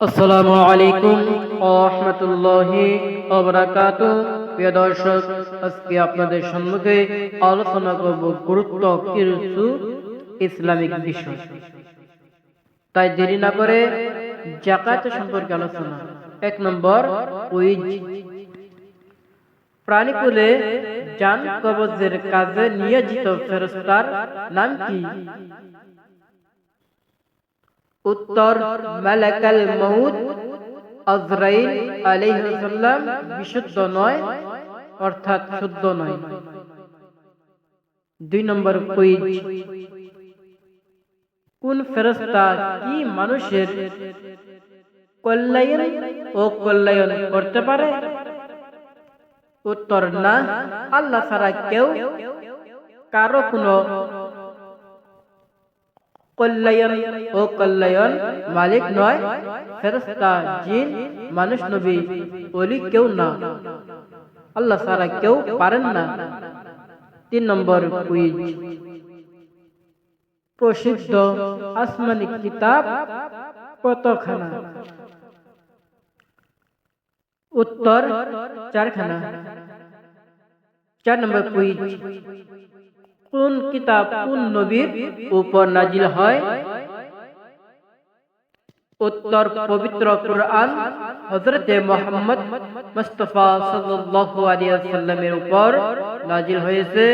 আসসালামু আলাইকুম ওয়া রাহমাতুল্লাহি ওয়া বারাকাতুহু। প্রিয় দর্শক, আজকে আপনাদের সম্মুখে আলোচনা করব গুরুত্ব কিছু ইসলামিক বিষয়। তাই দেরি না করে যাকাত সম্পর্কে আলোচনা। 1 নম্বর, কুইজ। প্রাণীকুলে জান কবজের কাজে নিয়োজিত ফেরেশতার নাম কি? উত্তর, মালাকাল মউত আজরাইল আলাইহিস সালাম বিশুদ্ধ নয়, অর্থাৎ শুদ্ধ নয়। 2 নম্বর কুইজ। কোন ফেরেশতা কি মানুষের কল্যাণ ও কল্যাণ করতে পারে? উত্তর, না, আল্লাহ ছাড়া কেউ কারো কোনো কল্যাণ ও কল্যাণ মালিক নয়। ফেরেশতা, জিন, মানুষ, নবী, ওলি কেউ না, আল্লাহ ছাড়া কেউ পারেন না। 3 নম্বর কুইজ। প্রসিদ্ধ আসমানি কিতাব কতখানা? উত্তর, 4 খানা। 4 নম্বর কুইজ। কোন কিতাব কোন নবীর উপর নাজিল হয়? উত্তর, পবিত্র কুরআন হযরতে মুহাম্মদ মুস্তাফা সাল্লাল্লাহু আলাইহি ওয়াসাল্লামের উপর নাজিল হয়েছে।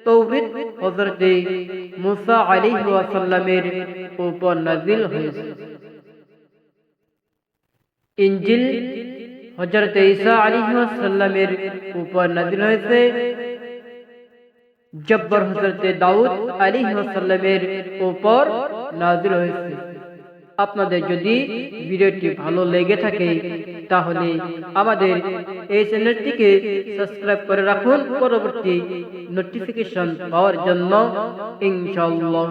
তাওরাত হযরতে মুসা আলাইহি ওয়াসাল্লামের উপর নাজিল হয়েছে। ইনজিল হযরতে ঈসা আলাইহি ওয়াসাল্লামের উপর নাজিল হয়েছে। জব্বর হযরতে দাউদ আলাইহিস সালামের উপর নাযিল হয়েছে। আপনাদের যদি ভিডিওটি ভালো লেগে থাকে তাহলে আমাদের এই চ্যানেলটিকে সাবস্ক্রাইব করে রাখুন পরবর্তী নোটিফিকেশন পাওয়ার জন্য ইনশাআল্লাহ।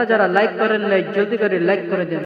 যারা লাইক করেন নাই জলদি করে লাইক করে দেন।